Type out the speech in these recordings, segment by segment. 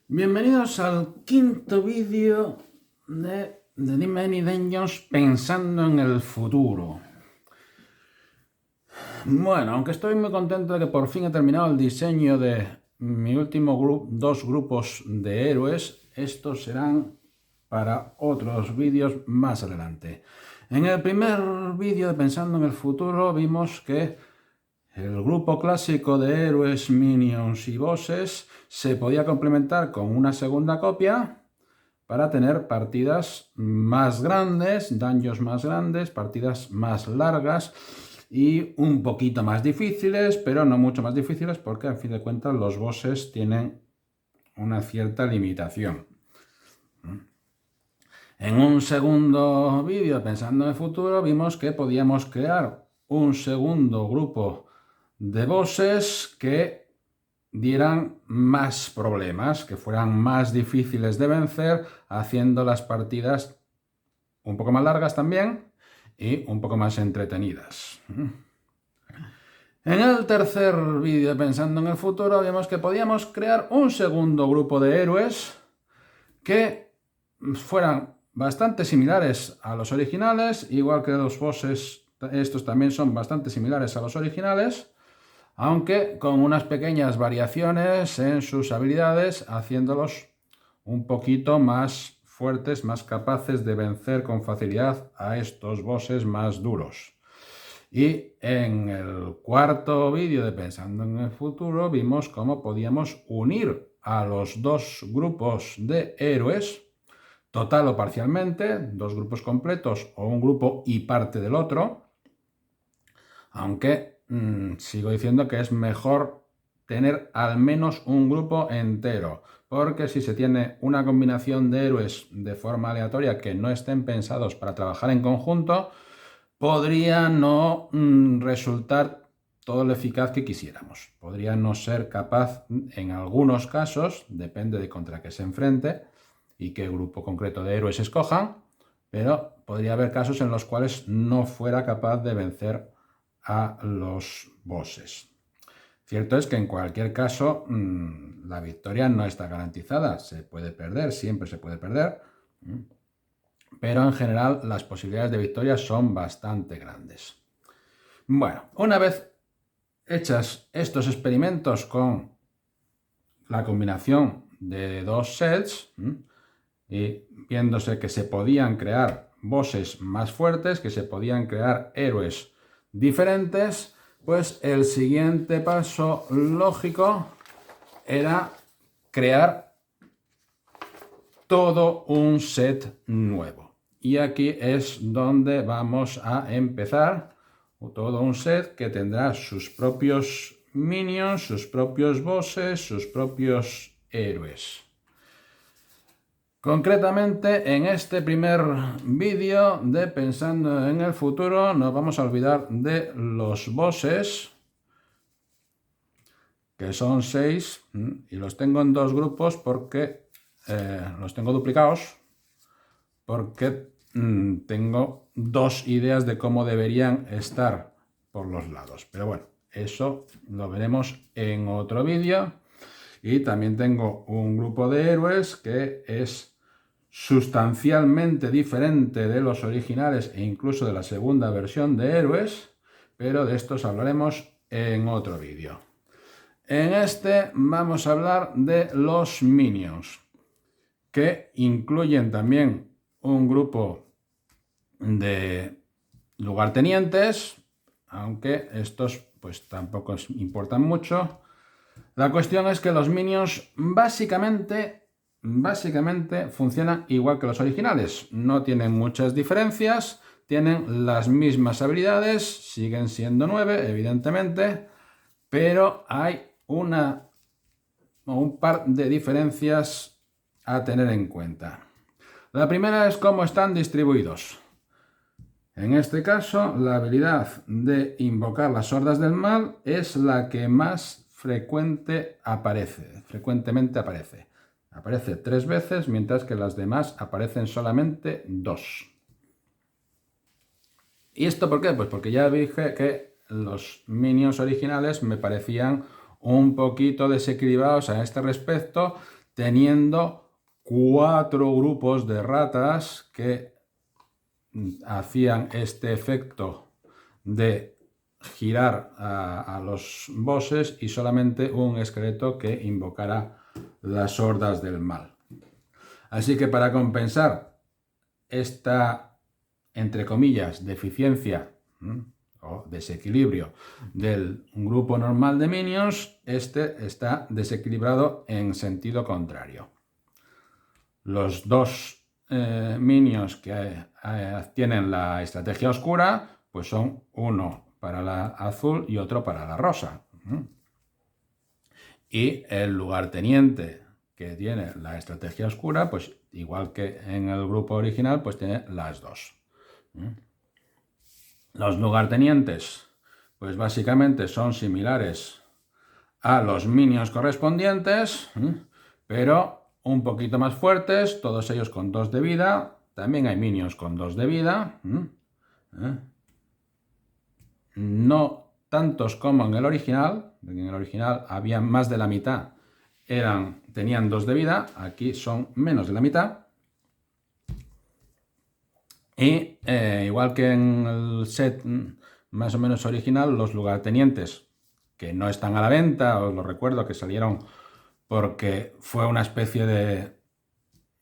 Bienvenidos al quinto vídeo de The Many Dungeons pensando en el futuro. Bueno, aunque estoy muy contento de que por fin he terminado el diseño de mi último dos grupos de héroes, estos serán para otros vídeos más adelante. En el primer vídeo de Pensando en el futuro vimos que el grupo clásico de héroes, minions y bosses se podía complementar con una segunda copia para tener partidas más grandes, dungeons más grandes, partidas más largas y un poquito más difíciles, pero no mucho más difíciles porque, en fin de cuentas, los bosses tienen una cierta limitación. En un segundo vídeo, pensando en el futuro, vimos que podíamos crear un segundo grupo de bosses que dieran más problemas, que fueran más difíciles de vencer, haciendo las partidas un poco más largas también y un poco más entretenidas. En el tercer vídeo, pensando en el futuro, vimos que podíamos crear un segundo grupo de héroes que fueran bastante similares a los originales, igual que los bosses, estos también son bastante similares a los originales, aunque con unas pequeñas variaciones en sus habilidades, haciéndolos un poquito más fuertes, más capaces de vencer con facilidad a estos bosses más duros. Y en el cuarto vídeo de Pensando en el futuro vimos cómo podíamos unir a los dos grupos de héroes, total o parcialmente, dos grupos completos o un grupo y parte del otro, aunque sigo diciendo que es mejor tener al menos un grupo entero, porque si se tiene una combinación de héroes de forma aleatoria que no estén pensados para trabajar en conjunto, podría no resultar todo lo eficaz que quisiéramos. Podría no ser capaz, en algunos casos, depende de contra qué se enfrente y qué grupo concreto de héroes escojan, pero podría haber casos en los cuales no fuera capaz de vencer a los bosses. Cierto es que en cualquier caso la victoria no está garantizada, se puede perder, siempre se puede perder, pero en general las posibilidades de victoria son bastante grandes. Bueno, una vez hechas estos experimentos con la combinación de dos sets y viéndose que se podían crear bosses más fuertes, que se podían crear héroes diferentes, pues el siguiente paso lógico era crear todo un set nuevo. Y aquí es donde vamos a empezar todo un set que tendrá sus propios minions, sus propios bosses, sus propios héroes. Concretamente, en este primer vídeo de Pensando en el futuro, nos vamos a olvidar de los bosses, que son 6, y los tengo en dos grupos porque los tengo duplicados, porque tengo dos ideas de cómo deberían estar por los lados. Pero bueno, eso lo veremos en otro vídeo. Y también tengo un grupo de héroes que es sustancialmente diferente de los originales e incluso de la segunda versión de héroes, pero de estos hablaremos en otro vídeo. En este vamos a hablar de los minions, que incluyen también un grupo de lugartenientes, aunque estos pues tampoco importan mucho. La cuestión es que los minions básicamente funcionan igual que los originales. No tienen muchas diferencias, tienen las mismas habilidades, siguen siendo 9, evidentemente, pero hay un par de diferencias a tener en cuenta. La primera es cómo están distribuidos. En este caso, la habilidad de invocar las hordas del mal es la que más frecuentemente aparece. Aparece 3 veces, mientras que las demás aparecen solamente 2. ¿Y esto por qué? Pues porque ya dije que los minions originales me parecían un poquito desequilibrados a este respecto, teniendo 4 grupos de ratas que hacían este efecto de girar a los bosses y solamente un esqueleto que invocara las hordas del mal. Así que para compensar esta, entre comillas, deficiencia o desequilibrio del grupo normal de minions, este está desequilibrado en sentido contrario. Los dos minions que tienen la estrategia oscura, pues son uno para la azul y otro para la rosa. Y el lugarteniente que tiene la estrategia oscura, pues igual que en el grupo original, pues tiene las dos. Los lugartenientes, pues básicamente son similares a los minions correspondientes, pero un poquito más fuertes, todos ellos con 2 de vida. También hay minions con 2 de vida. No tantos como en el original. En el original había más de la mitad. Tenían 2 de vida. Aquí son menos de la mitad. Y igual que en el set más o menos original, los lugartenientes que no están a la venta, os lo recuerdo que salieron porque fue una especie de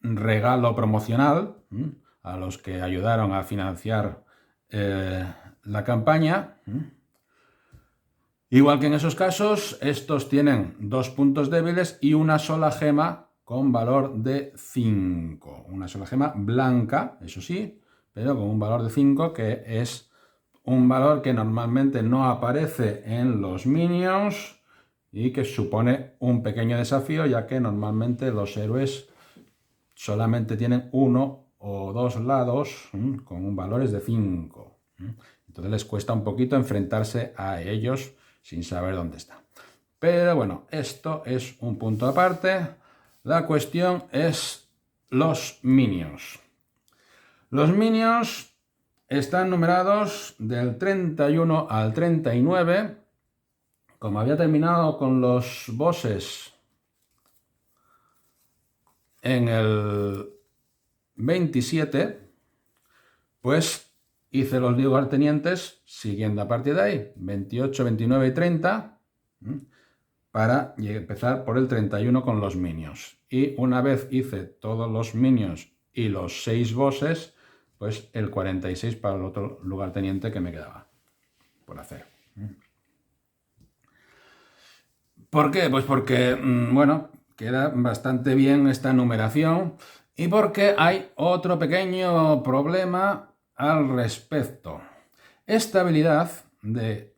regalo promocional a los que ayudaron a financiar la campaña. Igual que en esos casos, estos tienen 2 puntos débiles y una sola gema con valor de 5. Una sola gema blanca, eso sí, pero con un valor de 5, que es un valor que normalmente no aparece en los minions y que supone un pequeño desafío, ya que normalmente los héroes solamente tienen 1 o 2 lados con valores de 5. Entonces les cuesta un poquito enfrentarse a ellos sin saber dónde están. Pero bueno, esto es un punto aparte. La cuestión es los minions. Los minions están numerados del 31 al 39. Como había terminado con los bosses en el 27, pues hice los lugartenientes siguiendo a partir de ahí, 28, 29 y 30, para empezar por el 31 con los minions. Y una vez hice todos los minions y los 6 bosses, pues el 46 para el otro lugarteniente que me quedaba por hacer. ¿Por qué? Pues porque, bueno, queda bastante bien esta numeración y porque hay otro pequeño problema al respecto. Esta habilidad de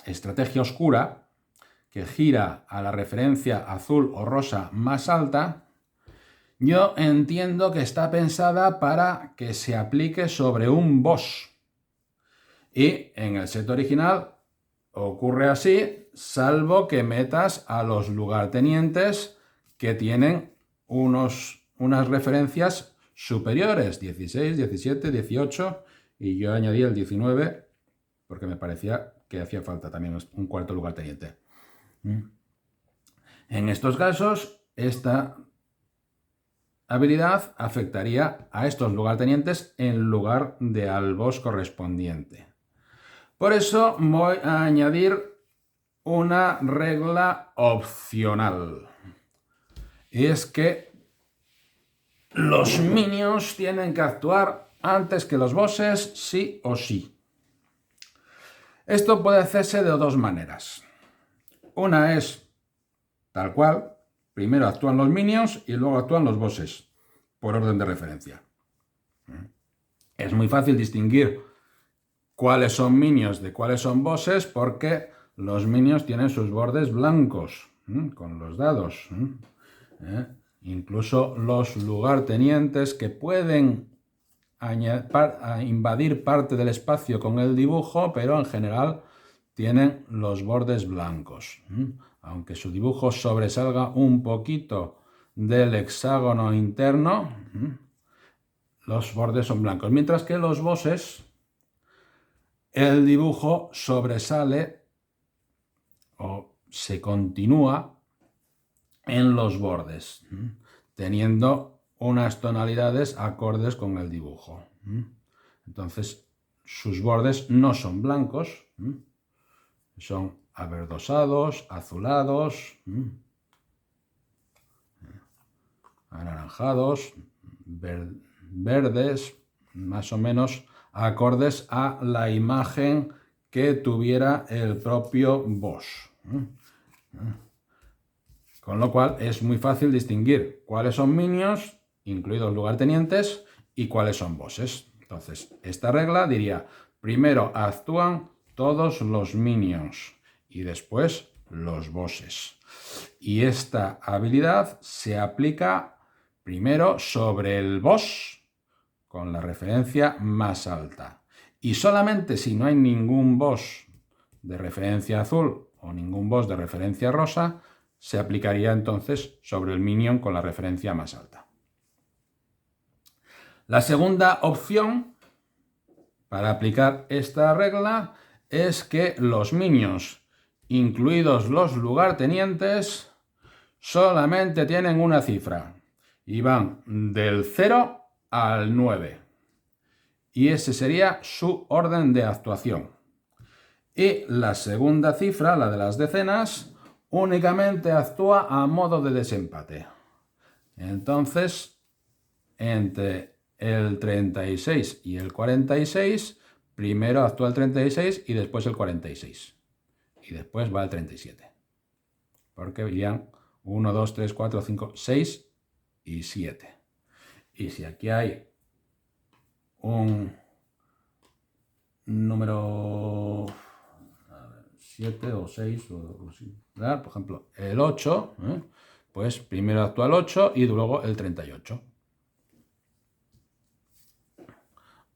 estrategia oscura, que gira a la referencia azul o rosa más alta, yo entiendo que está pensada para que se aplique sobre un boss. Y en el set original ocurre así, salvo que metas a los lugartenientes que tienen unas referencias superiores, 16, 17, 18, y yo añadí el 19 porque me parecía que hacía falta también un cuarto lugarteniente. En estos casos, esta habilidad afectaría a estos lugartenientes en lugar de al boss correspondiente. Por eso voy a añadir una regla opcional. Y es que los minions tienen que actuar antes que los bosses, sí o sí. Esto puede hacerse de 2 maneras. Una es tal cual, primero actúan los minions y luego actúan los bosses, por orden de referencia. Es muy fácil distinguir cuáles son minions de cuáles son bosses porque los minions tienen sus bordes blancos con los dados. Incluso los lugartenientes que pueden invadir parte del espacio con el dibujo, pero en general tienen los bordes blancos. Aunque su dibujo sobresalga un poquito del hexágono interno, los bordes son blancos. Mientras que los bosses, el dibujo sobresale o se continúa en los bordes, teniendo unas tonalidades acordes con el dibujo. Entonces, sus bordes no son blancos, son averdosados, azulados, anaranjados, verdes, más o menos acordes a la imagen que tuviera el propio boss. Con lo cual es muy fácil distinguir cuáles son minions, incluidos lugartenientes, y cuáles son bosses. Entonces, esta regla diría, primero actúan todos los minions y después los bosses. Y esta habilidad se aplica primero sobre el boss con la referencia más alta. Y solamente si no hay ningún boss de referencia azul o ningún boss de referencia rosa, se aplicaría entonces sobre el minion con la referencia más alta. La segunda opción para aplicar esta regla es que los minions, incluidos los lugartenientes, solamente tienen una cifra y van del 0 al 9. Y ese sería su orden de actuación. Y la segunda cifra, la de las decenas, únicamente actúa a modo de desempate. Entonces, entre el 36 y el 46, primero actúa el 36 y después el 46. Y después va el 37. Porque irían 1, 2, 3, 4, 5, 6 y 7. Y si aquí hay un número 7 o 6, por ejemplo, el 8, pues primero actúa el 8 y luego el 38.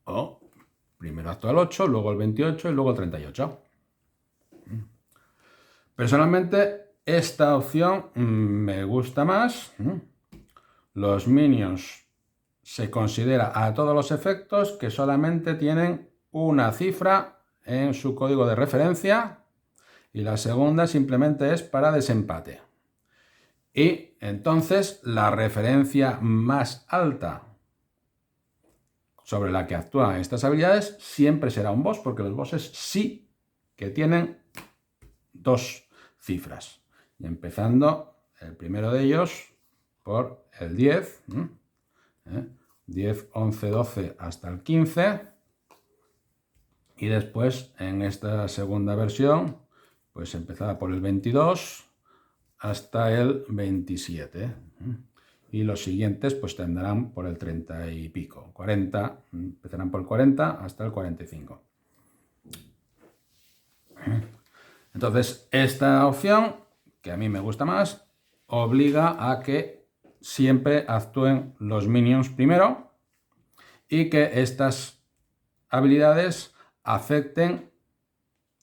O primero actúa el 8, luego el 28 y luego el 38. Personalmente, esta opción me gusta más. Los minions se considera a todos los efectos que solamente tienen una cifra en su código de referencia y la segunda simplemente es para desempate. Y entonces la referencia más alta sobre la que actúan estas habilidades siempre será un boss, porque los bosses sí que tienen dos cifras. Y empezando el primero de ellos por el 10, 10, 11, 12 hasta el 15. Y después en esta segunda versión pues empezaba por el 22 hasta el 27. Y los siguientes pues tendrán por el 30 y pico. 40, empezarán por el 40 hasta el 45. Entonces, esta opción, que a mí me gusta más, obliga a que siempre actúen los minions primero y que estas habilidades afecten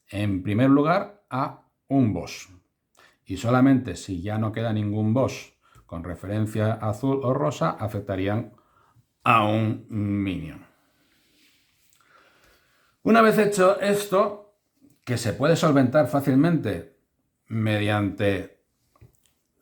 en primer lugar a un boss. Y solamente si ya no queda ningún boss con referencia azul o rosa, afectarían a un minion. Una vez hecho esto, que se puede solventar fácilmente mediante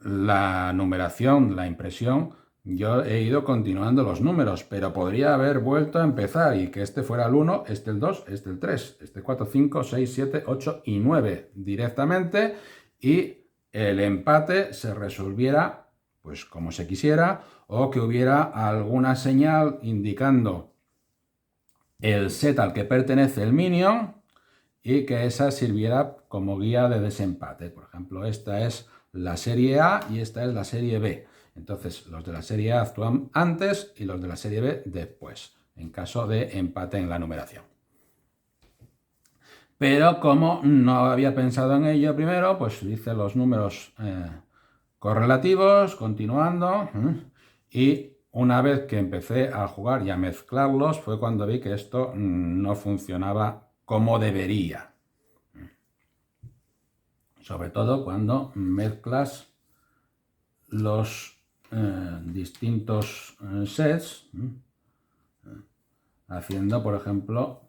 la numeración, la impresión, yo he ido continuando los números, pero podría haber vuelto a empezar y que este fuera el 1, este el 2, este el 3, este 4, 5, 6, 7, 8 y 9 directamente, y el empate se resolviera pues como se quisiera, o que hubiera alguna señal indicando el set al que pertenece el minion y que esa sirviera como guía de desempate. Por ejemplo, esta es la serie A y esta es la serie B. Entonces, los de la serie A actúan antes y los de la serie B después, en caso de empate en la numeración. Pero como no había pensado en ello primero, pues hice los números correlativos, continuando, y una vez que empecé a jugar y a mezclarlos fue cuando vi que esto no funcionaba como debería. Sobre todo cuando mezclas los distintos sets, haciendo, por ejemplo,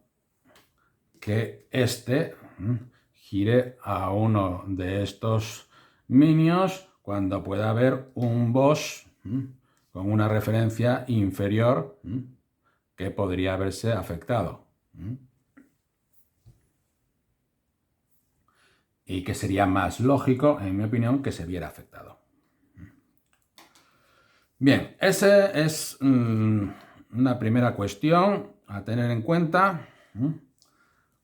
que este gire a uno de estos minions cuando pueda haber un boss con una referencia inferior que podría haberse afectado. Y que sería más lógico, en mi opinión, que se viera afectado. Bien, esa es una primera cuestión a tener en cuenta.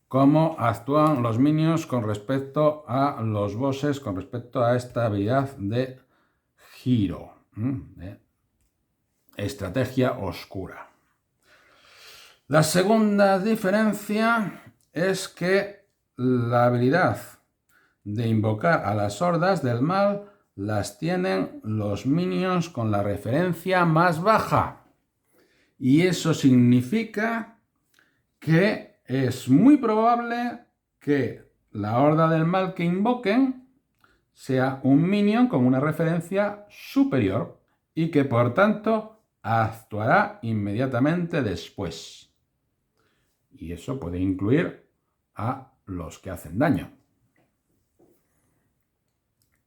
Cómo actúan los minions con respecto a los bosses, con respecto a esta habilidad de giro, de estrategia oscura. La segunda diferencia es que la habilidad de invocar a las hordas del mal las tienen los minions con la referencia más baja. Y eso significa que es muy probable que la horda del mal que invoquen sea un minion con una referencia superior y que por tanto actuará inmediatamente después. Y eso puede incluir a los que hacen daño.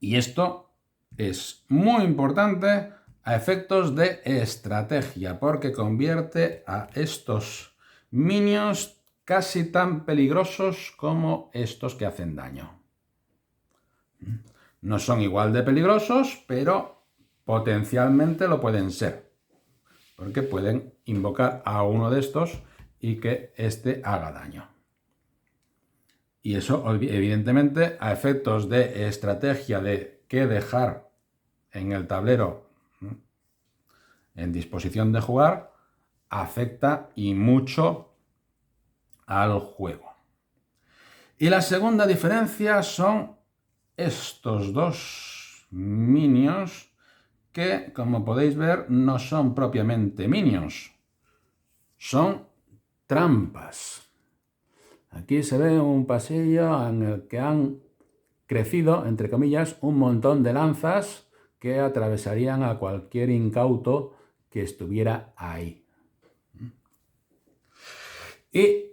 Y esto es muy importante a efectos de estrategia, porque convierte a estos minions casi tan peligrosos como estos que hacen daño. No son igual de peligrosos, pero potencialmente lo pueden ser, porque pueden invocar a uno de estos y que éste haga daño. Y eso, evidentemente, a efectos de estrategia de qué dejar en el tablero en disposición de jugar, afecta y mucho al juego. Y la segunda diferencia son estos dos minions que, como podéis ver, no son propiamente minions, son trampas. Aquí se ve un pasillo en el que han crecido, entre comillas, un montón de lanzas que atravesarían a cualquier incauto que estuviera ahí. Y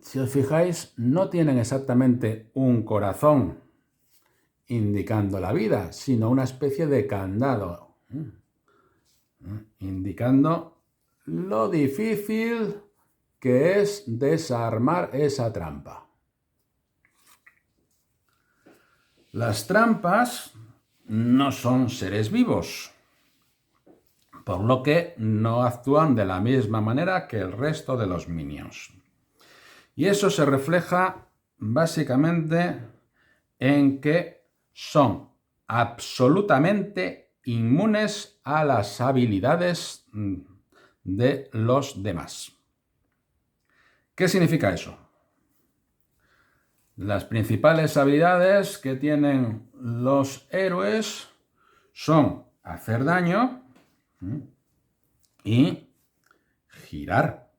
si os fijáis, no tienen exactamente un corazón indicando la vida, sino una especie de candado, indicando lo difícil que es desarmar esa trampa. Las trampas no son seres vivos, por lo que no actúan de la misma manera que el resto de los minions. Y eso se refleja básicamente en que son absolutamente inmunes a las habilidades de los demás. ¿Qué significa eso? Las principales habilidades que tienen los héroes son hacer daño y girar.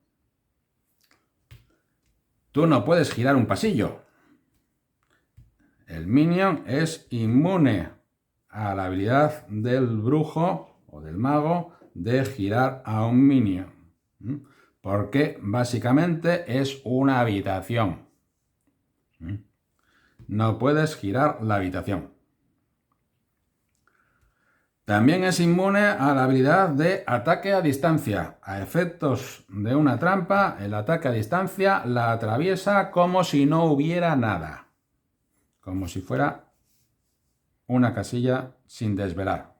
Tú no puedes girar un pasillo. El minion es inmune a la habilidad del brujo o del mago de girar a un minion, porque básicamente es una habitación. No puedes girar la habitación. También es inmune a la habilidad de ataque a distancia. A efectos de una trampa, el ataque a distancia la atraviesa como si no hubiera nada. Como si fuera una casilla sin desvelar.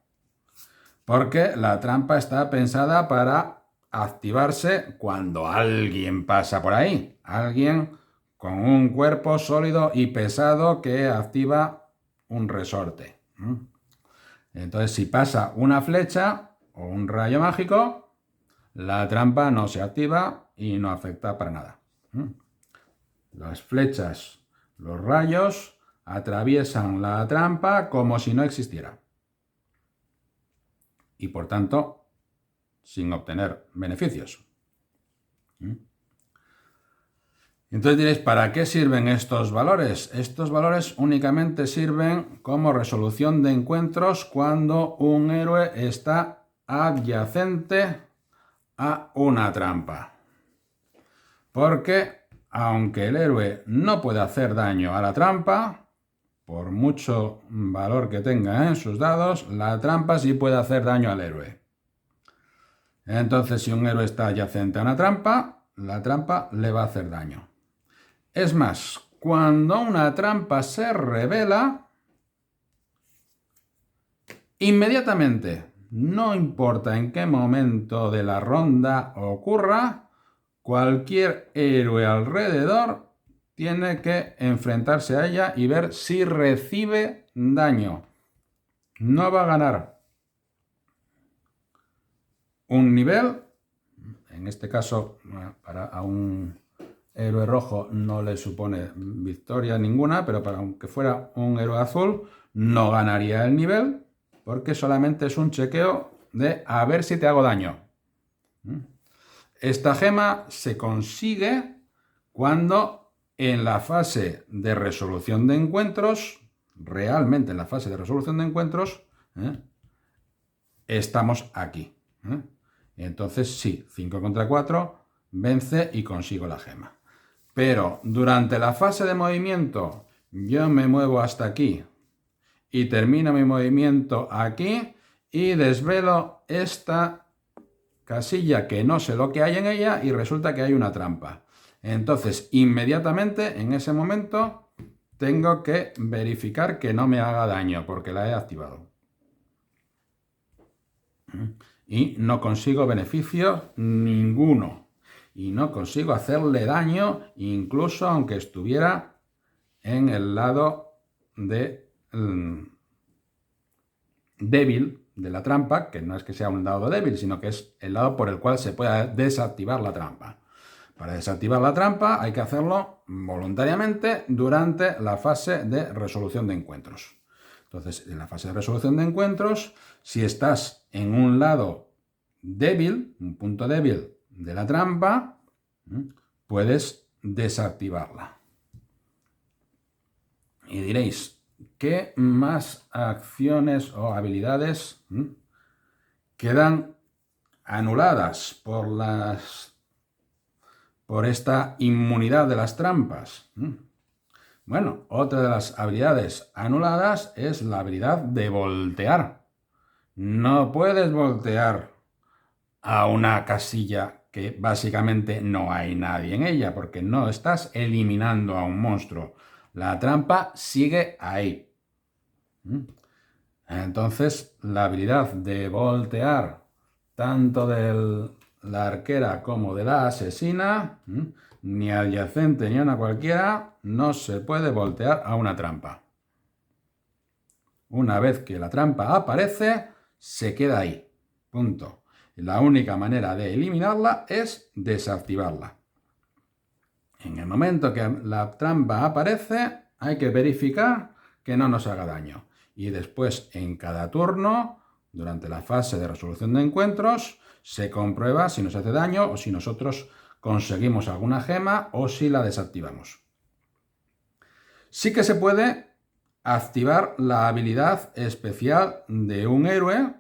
Porque la trampa está pensada para activarse cuando alguien pasa por ahí. Alguien con un cuerpo sólido y pesado que activa un resorte. Entonces, si pasa una flecha o un rayo mágico, la trampa no se activa y no afecta para nada. Las flechas, los rayos, atraviesan la trampa como si no existiera. Y por tanto, sin obtener beneficios. Entonces diréis, ¿para qué sirven estos valores? Estos valores únicamente sirven como resolución de encuentros cuando un héroe está adyacente a una trampa. Porque, aunque el héroe no puede hacer daño a la trampa, por mucho valor que tenga en sus dados, la trampa sí puede hacer daño al héroe. Entonces, si un héroe está adyacente a una trampa, la trampa le va a hacer daño. Es más, cuando una trampa se revela, inmediatamente, no importa en qué momento de la ronda ocurra, cualquier héroe alrededor tiene que enfrentarse a ella y ver si recibe daño. No va a ganar un nivel, en este caso a un héroe rojo no le supone victoria ninguna, pero aunque fuera un héroe azul no ganaría el nivel porque solamente es un chequeo de a ver si te hago daño. Esta gema se consigue cuando en la fase de resolución de encuentros, realmente en la fase de resolución de encuentros, estamos aquí. Entonces sí, 5 contra 4, vence y consigo la gema. Pero durante la fase de movimiento yo me muevo hasta aquí y termino mi movimiento aquí y desvelo esta casilla que no sé lo que hay en ella y resulta que hay una trampa. Entonces, inmediatamente, en ese momento, tengo que verificar que no me haga daño porque la he activado. Y no consigo beneficio ninguno. Y no consigo hacerle daño incluso aunque estuviera en el lado de débil de la trampa, que no es que sea un lado débil, sino que es el lado por el cual se puede desactivar la trampa. Para desactivar la trampa hay que hacerlo voluntariamente durante la fase de resolución de encuentros. Entonces, en la fase de resolución de encuentros, si estás en un lado débil, un punto débil de la trampa, puedes desactivarla. Y diréis, ¿qué más acciones o habilidades quedan anuladas por esta inmunidad de las trampas? Bueno, otra de las habilidades anuladas es la habilidad de voltear. No puedes voltear a una casilla que básicamente no hay nadie en ella, porque no estás eliminando a un monstruo. La trampa sigue ahí. Entonces, la habilidad de voltear tanto de la arquera como de la asesina, ni adyacente ni a una cualquiera, no se puede voltear a una trampa. Una vez que la trampa aparece, se queda ahí. Punto. La única manera de eliminarla es desactivarla. En el momento que la trampa aparece, hay que verificar que no nos haga daño. Y después, en cada turno, durante la fase de resolución de encuentros, se comprueba si nos hace daño o si nosotros conseguimos alguna gema o si la desactivamos. Sí que se puede activar la habilidad especial de un héroe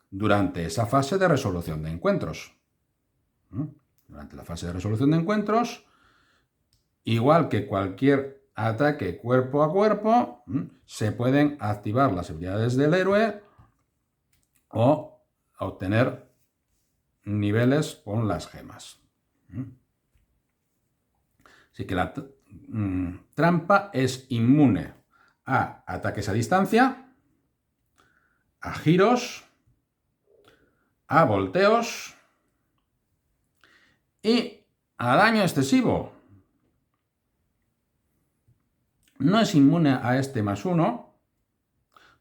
durante esa fase de resolución de encuentros. Durante la fase de resolución de encuentros, igual que cualquier ataque cuerpo a cuerpo, se pueden activar las habilidades del héroe o obtener niveles con las gemas. Así que la trampa es inmune a ataques a distancia, a giros, a volteos y a daño excesivo. No es inmune a este +1,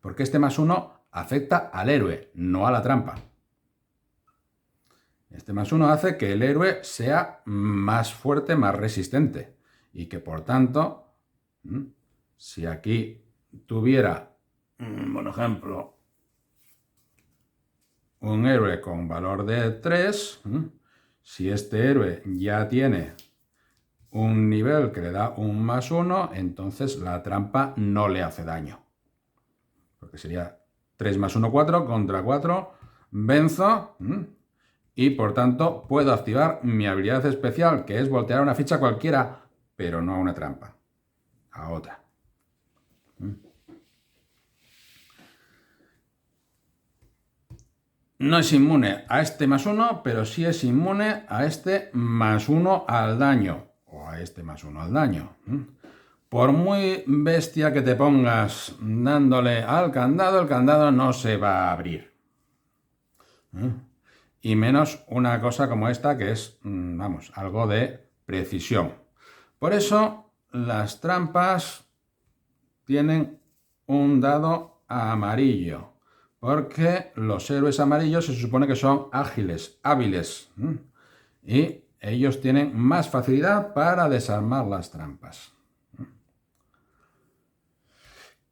porque este +1 afecta al héroe, no a la trampa. Este +1 hace que el héroe sea más fuerte, más resistente. Y que por tanto, si aquí tuviera, por ejemplo, un héroe con valor de 3, si este héroe ya tiene un nivel que le da un +1, entonces la trampa no le hace daño. Porque sería 3 + 1, 4, contra 4, venzo, y por tanto puedo activar mi habilidad especial, que es voltear una ficha cualquiera, pero no a una trampa, a otra. no es inmune a este +1, pero sí es inmune a este +1 al daño, o a este +1 al daño. Por muy bestia que te pongas dándole al candado, el candado no se va a abrir. Y menos una cosa como esta que es, vamos, algo de precisión. Por eso las trampas tienen un dado amarillo, porque los héroes amarillos se supone que son ágiles, hábiles, y ellos tienen más facilidad para desarmar las trampas.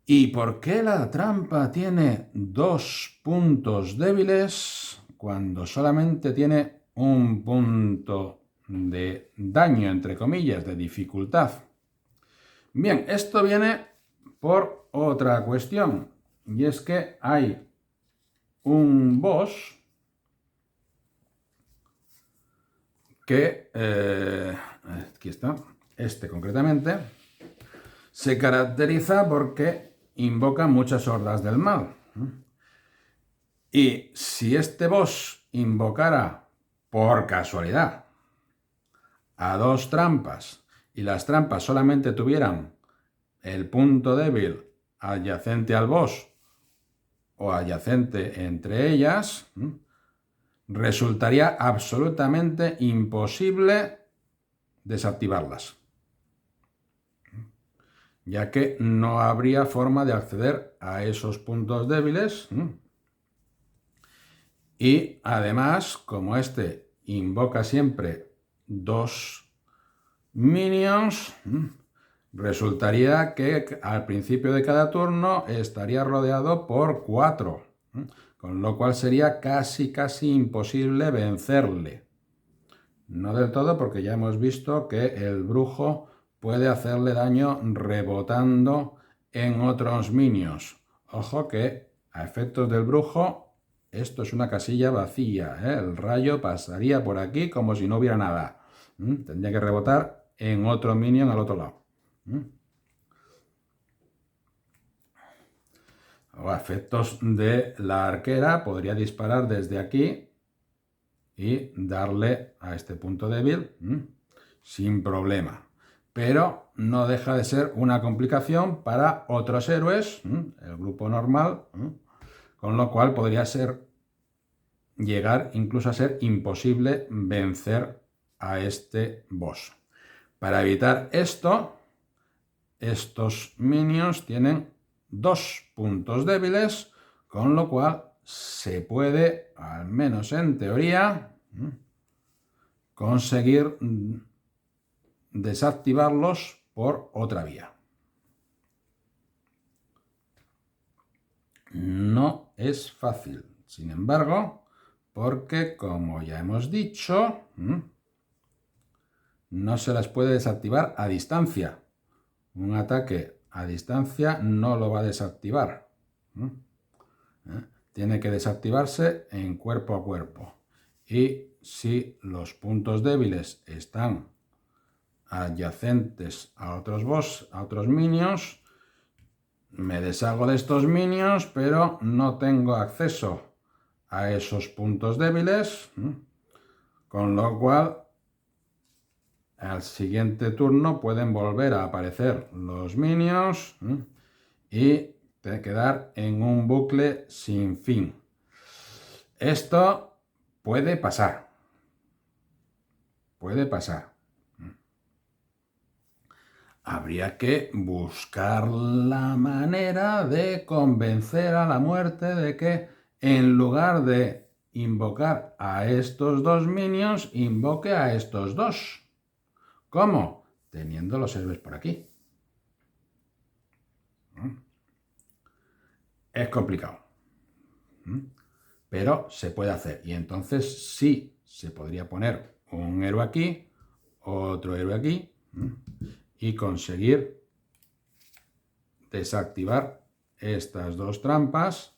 ¿Y por qué la trampa tiene 2 puntos débiles cuando solamente tiene un punto de daño, entre comillas, de dificultad? Bien, esto viene por otra cuestión, y es que hay un boss que, aquí está, este concretamente, se caracteriza porque invoca muchas hordas del mal. Y si este boss invocara por casualidad a 2 trampas y las trampas solamente tuvieran el punto débil adyacente al boss o adyacente entre ellas, resultaría absolutamente imposible desactivarlas, ya que no habría forma de acceder a esos puntos débiles. Y además, como este invoca siempre 2 minions, resultaría que al principio de cada turno estaría rodeado por 4, con lo cual sería casi imposible vencerle. No del todo, porque ya hemos visto que el brujo puede hacerle daño rebotando en otros minions. Ojo que a efectos del brujo esto es una casilla vacía, ¿eh? El rayo pasaría por aquí como si no hubiera nada. Tendría que rebotar en otro minion al otro lado. O a efectos de la arquera podría disparar desde aquí y darle a este punto débil sin problema. Pero no deja de ser una complicación para otros héroes, el grupo normal, con lo cual podría llegar incluso a ser imposible vencer a este boss. Para evitar esto, estos minions tienen 2 puntos débiles, con lo cual se puede, al menos en teoría, conseguir desactivarlos por otra vía. No es fácil, sin embargo, porque, como ya hemos dicho, no se las puede desactivar a distancia. Un ataque a distancia no lo va a desactivar. Tiene que desactivarse en cuerpo a cuerpo. Y si los puntos débiles están adyacentes a otros minions, me deshago de estos minions, pero no tengo acceso a esos puntos débiles, con lo cual al siguiente turno pueden volver a aparecer los minions y quedar en un bucle sin fin. Esto puede pasar. Puede pasar. Habría que buscar la manera de convencer a la muerte de que en lugar de invocar a estos 2 minions, invoque a estos 2. ¿Cómo? Teniendo los héroes por aquí. Es complicado. Pero se puede hacer. Y entonces sí, se podría poner un héroe aquí, otro héroe aquí, y conseguir desactivar estas 2 trampas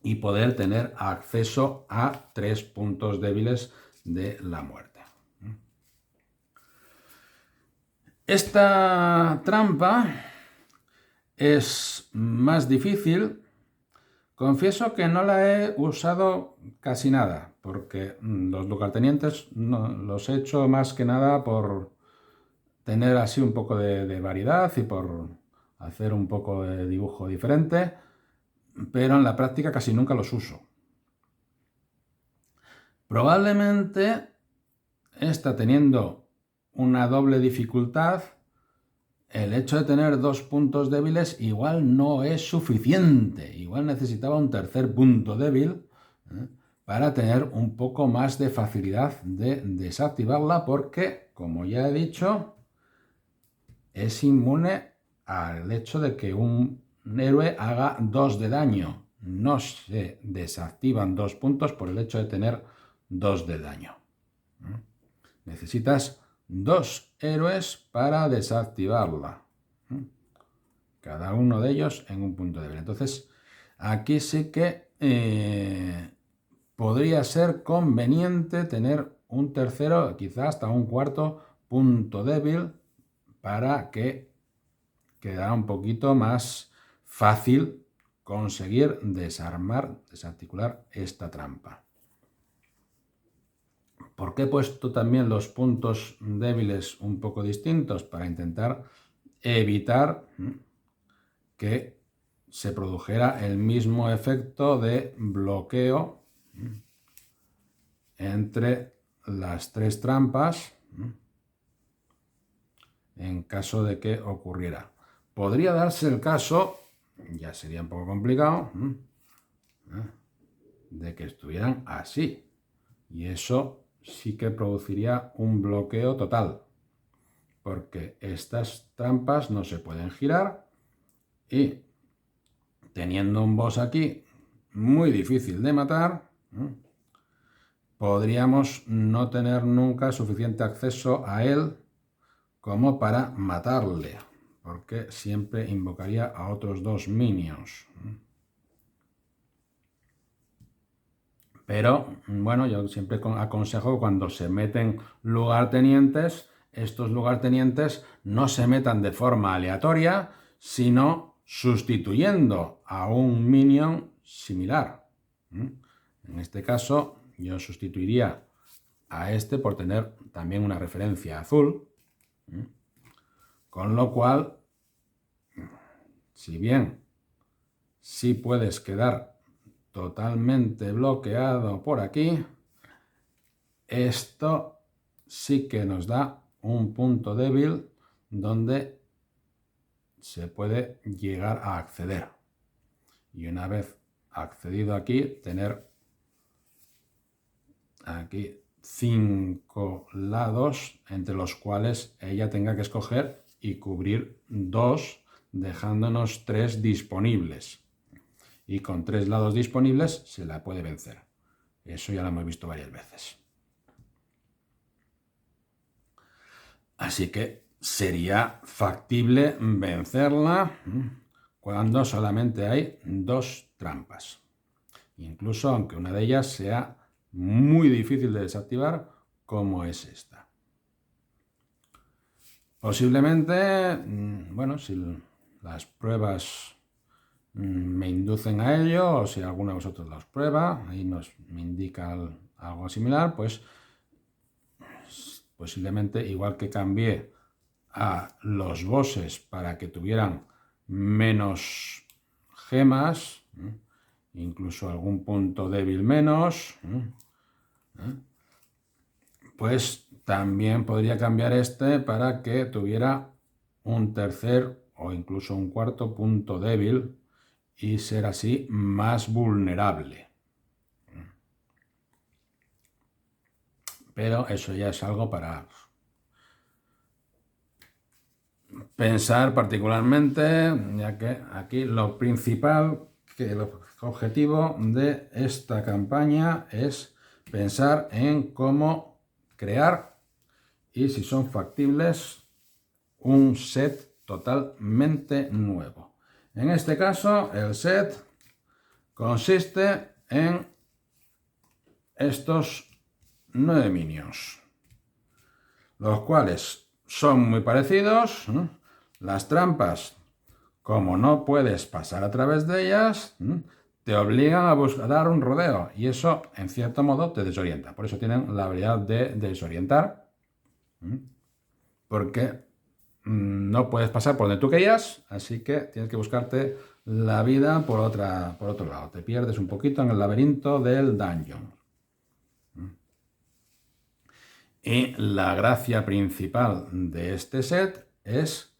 y poder tener acceso a 3 puntos débiles de la muerte. Esta trampa es más difícil Confieso que no la he usado casi nada, porque los lugartenientes no, los he hecho más que nada por tener así un poco de variedad y por hacer un poco de dibujo diferente, pero en la práctica casi nunca los uso. Probablemente esta teniendo una doble dificultad, el hecho de tener dos puntos débiles igual no es suficiente. Igual necesitaba un tercer punto débil para tener un poco más de facilidad de desactivarla porque, como ya he dicho, es inmune al hecho de que un héroe haga 2 de daño. No se desactivan 2 puntos por el hecho de tener 2 de daño. Necesitas 2 héroes para desactivarla. Cada uno de ellos en un punto débil. Entonces, aquí sí que podría ser conveniente tener un tercero, quizás hasta un cuarto punto débil para que quedara un poquito más fácil conseguir desarticular esta trampa. ¿Por qué he puesto también los puntos débiles un poco distintos? Para intentar evitar que se produjera el mismo efecto de bloqueo entre las 3 trampas en caso de que ocurriera. Podría darse el caso, ya sería un poco complicado, de que estuvieran así. Y eso sí que produciría un bloqueo total, porque estas trampas no se pueden girar y teniendo un boss aquí muy difícil de matar, podríamos no tener nunca suficiente acceso a él como para matarle, porque siempre invocaría a otros 2 minions. Pero, bueno, yo siempre aconsejo cuando se meten lugartenientes, estos lugartenientes no se metan de forma aleatoria, sino sustituyendo a un minion similar. En este caso, yo sustituiría a este por tener también una referencia azul, con lo cual, si bien sí puedes quedar totalmente bloqueado por aquí, esto sí que nos da un punto débil donde se puede llegar a acceder. Y una vez accedido aquí, tener aquí 5 lados entre los cuales ella tenga que escoger y cubrir 2, dejándonos 3 disponibles. Y con 3 lados disponibles se la puede vencer. Eso ya lo hemos visto varias veces. Así que sería factible vencerla cuando solamente hay 2 trampas. Incluso aunque una de ellas sea muy difícil de desactivar, como es esta. Posiblemente, bueno, si las pruebas me inducen a ello, o si alguno de vosotros los prueba y me indica algo similar, pues posiblemente, igual que cambié a los bosses para que tuvieran menos gemas, incluso algún punto débil menos, pues también podría cambiar este para que tuviera un tercer o incluso un cuarto punto débil y ser así más vulnerable. Pero eso ya es algo para pensar particularmente, ya que aquí lo principal, que el objetivo de esta campaña es pensar en cómo crear y si son factibles un set totalmente nuevo. En este caso, el set consiste en estos 9 minions, los cuales son muy parecidos. Las trampas, como no puedes pasar a través de ellas, te obligan a dar un rodeo y eso, en cierto modo, te desorienta. Por eso tienen la habilidad de desorientar, porque no puedes pasar por donde tú querías, así que tienes que buscarte la vida por otro lado. Te pierdes un poquito en el laberinto del dungeon. Y la gracia principal de este set es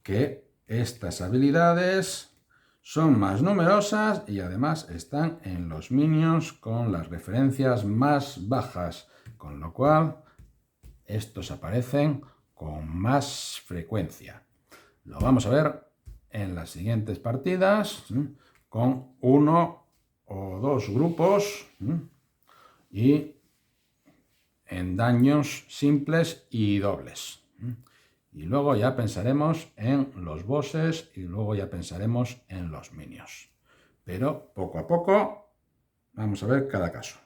que estas habilidades son más numerosas y además están en los minions con las referencias más bajas, con lo cual estos aparecen con más frecuencia. Lo vamos a ver en las siguientes partidas con 1 o 2 grupos y en daños simples y dobles. Y luego ya pensaremos en los bosses y luego ya pensaremos en los minions. Pero poco a poco vamos a ver cada caso.